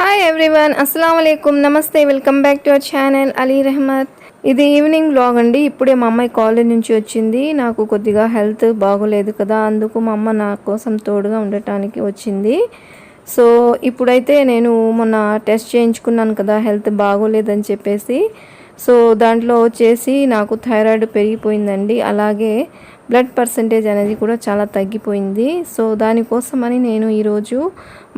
Hi everyone, అస్సలం వాలేకుమ్, నమస్తే. Welcome back to our channel Ali Rahmat. ఇది ఈవినింగ్ వ్లాగ్ అండి. ఇప్పుడే మా అమ్మాయి కాలేజ్ నుంచి వచ్చింది. నాకు కొద్దిగా హెల్త్ బాగోలేదు కదా, అందుకు మా అమ్మ నా కోసం తోడుగా ఉండటానికి వచ్చింది. సో ఇప్పుడైతే నేను మొన్న టెస్ట్ చేయించుకున్నాను కదా, హెల్త్ బాగోలేదని చెప్పేసి. సో దాంట్లో వచ్చేసి నాకు థైరాయిడ్ పెరిగిపోయిందండి, అలాగే బ్లడ్ పర్సంటేజ్ అనేది కూడా చాలా తగ్గిపోయింది. సో దానికోసమని నేను ఈరోజు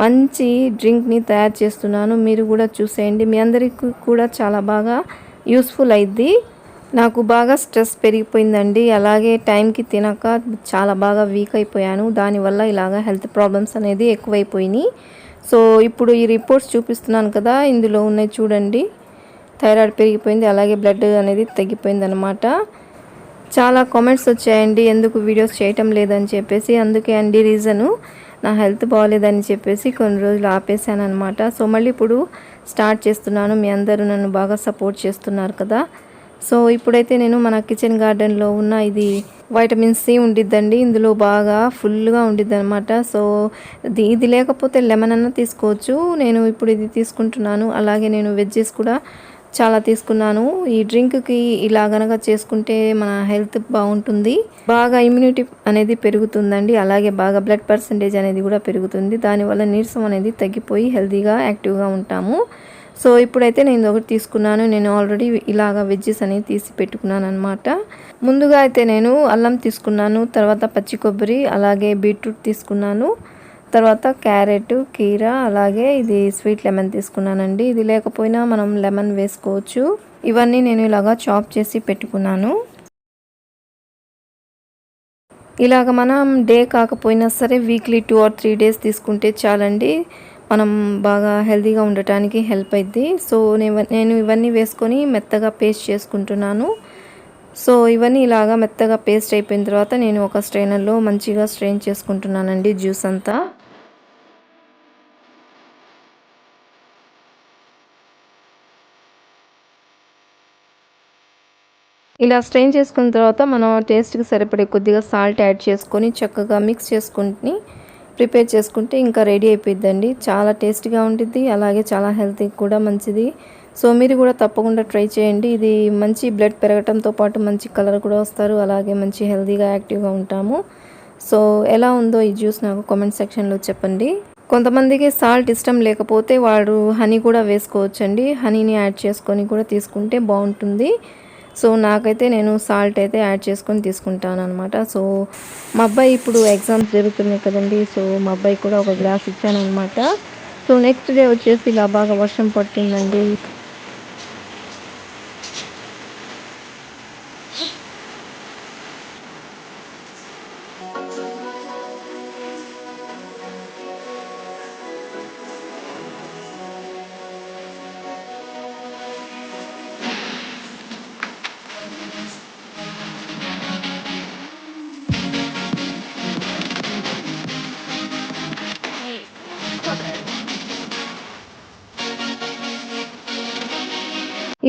మంచి డ్రింక్ని తయారు చేస్తున్నాను. మీరు కూడా చూసేయండి, మీ అందరికీ కూడా చాలా బాగా యూస్ఫుల్ అయింది. నాకు బాగా స్ట్రెస్ పెరిగిపోయిందండి, అలాగే టైంకి తినక చాలా బాగా వీక్ అయిపోయాను. దానివల్ల ఇలాగా హెల్త్ ప్రాబ్లమ్స్ అనేది ఎక్కువైపోయినాయి. సో ఇప్పుడు ఈ రిపోర్ట్స్ చూపిస్తున్నాను కదా, ఇందులో ఉన్నాయి చూడండి. థైరాయిడ్ పెరిగిపోయింది, అలాగే బ్లడ్ అనేది తగ్గిపోయింది అనమాట. చాలా కామెంట్స్ వచ్చాయండి, ఎందుకు వీడియోస్ చేయటం లేదని చెప్పేసి. అందుకే అండి రీజను, నా హెల్త్ బాగాలేదని చెప్పేసి కొన్ని రోజులు ఆపేసాను అనమాట. సో మళ్ళీ ఇప్పుడు స్టార్ట్ చేస్తున్నాను. మీ అందరూ నన్ను బాగా సపోర్ట్ చేస్తున్నారు కదా. సో ఇప్పుడైతే నేను మన కిచెన్ గార్డెన్లో ఉన్న ఇది వైటమిన్ సి ఉండిద్దండి, ఇందులో బాగా ఫుల్గా ఉండిద్ది అనమాట. సో ఇది లేకపోతే లెమన్ అన్న తీసుకోవచ్చు. నేను ఇప్పుడు ఇది తీసుకుంటున్నాను. అలాగే నేను వెజ్జెస్ కూడా చాలా తీసుకున్నాను. ఈ డ్రింక్కి ఇలా గనక చేసుకుంటే మన హెల్త్ బాగుంటుంది, బాగా ఇమ్యూనిటీ అనేది పెరుగుతుందండి, అలాగే బాగా బ్లడ్ పర్సంటేజ్ అనేది కూడా పెరుగుతుంది. దానివల్ల నీరసం అనేది తగ్గిపోయి హెల్తీగా యాక్టివ్గా ఉంటాము. సో ఇప్పుడైతే నేను ఒకటి తీసుకున్నాను. నేను ఆల్రెడీ ఇలాగ వెజ్జెస్ అనేది తీసి పెట్టుకున్నాను అనమాట. ముందుగా అయితే నేను అల్లం తీసుకున్నాను, తర్వాత పచ్చి కొబ్బరి, అలాగే బీట్రూట్ తీసుకున్నాను, తర్వాత క్యారెట్, కీరా, అలాగే ఇది స్వీట్ లెమన్ తీసుకున్నానండి. ఇది లేకపోయినా మనం లెమన్ వేసుకోవచ్చు. ఇవన్నీ నేను ఇలాగా చాప్ చేసి పెట్టుకున్నాను. ఇలాగ మనం డే కాకపోయినా సరే వీక్లీ 2 or 3 days తీసుకుంటే చాలండి, మనం బాగా హెల్తీగా ఉండటానికి హెల్ప్ అయింది. సో నేను ఇవన్నీ వేసుకొని మెత్తగా పేస్ట్ చేసుకుంటున్నాను. సో ఇవన్నీ ఇలాగా మెత్తగా పేస్ట్ అయిపోయిన తర్వాత నేను ఒక స్ట్రైనర్లో మంచిగా స్ట్రెయిన్ చేసుకుంటున్నానండి జ్యూస్ అంతా. ఇలా స్ట్రెయిన్ చేసుకున్న తర్వాత మనం టేస్ట్కి సరిపడే కొద్దిగా సాల్ట్ యాడ్ చేసుకొని చక్కగా మిక్స్ చేసుకుని ప్రిపేర్ చేసుకుంటే ఇంకా రెడీ అయిపోయిందండి. చాలా టేస్టీగా ఉంటుంది, అలాగే చాలా హెల్తీకి కూడా మంచిది. సో మీరు కూడా తప్పకుండా ట్రై చేయండి. ఇది మంచి బ్లడ్ పెరగటంతో పాటు మంచి కలర్ కూడా వస్తారు, అలాగే మంచి హెల్తీగా యాక్టివ్గా ఉంటాము. సో ఎలా ఉందో ఈ జ్యూస్ నాకు కామెంట్ సెక్షన్లో చెప్పండి. కొంతమందికి సాల్ట్ ఇష్టం లేకపోతే వాడు హనీ కూడా వేసుకోవచ్చండి. హనీని యాడ్ చేసుకొని కూడా తీసుకుంటే బాగుంటుంది. సో నాకైతే నేను సాల్ట్ అయితే యాడ్ చేసుకొని తీసుకుంటాను అనమాట. సో మా అబ్బాయి ఇప్పుడు ఎగ్జామ్స్ జరుగుతున్నాయి కదండి, సో మా అబ్బాయి కూడా ఒక గ్లాస్ ఇచ్చాను అనమాట. సో నెక్స్ట్ డే వచ్చేసి ఇలా బాగా వర్షం పడుతుందండి.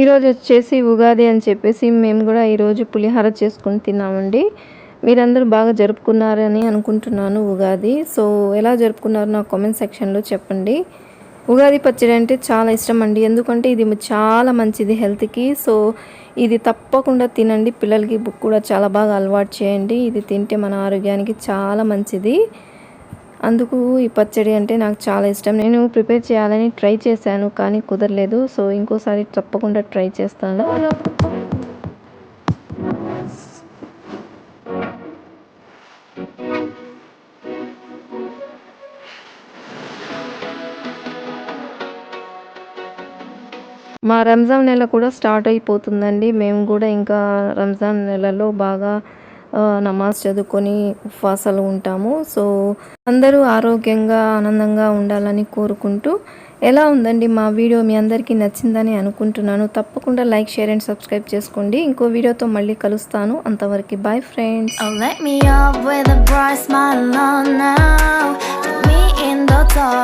ఈరోజు వచ్చేసి ఉగాది అని చెప్పేసి మేము కూడా ఈరోజు పులిహోర చేసుకొని తిన్నామండి. మీరందరూ బాగా జరుపుకున్నారని అనుకుంటున్నాను ఉగాది. సో ఎలా జరుపుకున్నారు నాకు కామెంట్ సెక్షన్లో చెప్పండి. ఉగాది పచ్చడి అంటే చాలా ఇష్టం అండి, ఎందుకంటే ఇది చాలా మంచిది హెల్త్కి. సో ఇది తప్పకుండా తినండి, పిల్లలకి కూడా చాలా బాగా అలవాటు చేయండి. ఇది తింటే మన ఆరోగ్యానికి చాలా మంచిది. అందుకు ఈ పచ్చడి అంటే నాకు చాలా ఇష్టం. నేను ప్రిపేర్ చేయాలని ట్రై చేశాను, కానీ కుదరలేదు. సో ఇంకోసారి తప్పకుండా ట్రై చేస్తాను. మా రంజాన్ నెల కూడా స్టార్ట్ అయిపోతుందండి. మేము కూడా ఇంకా రంజాన్ నెలలో బాగా నమాజ్ చదువుకొని ఉపవాసాలు ఉంటాము. సో అందరూ ఆరోగ్యంగా ఆనందంగా ఉండాలని కోరుకుంటూ, ఎలా ఉందండి మా వీడియో, మీ అందరికీ నచ్చిందని అనుకుంటున్నాను. తప్పకుండా లైక్, షేర్ అండ్ సబ్స్క్రైబ్ చేసుకోండి. ఇంకో వీడియోతో మళ్ళీ కలుస్తాను. అంతవరకు బాయ్ ఫ్రెండ్స్.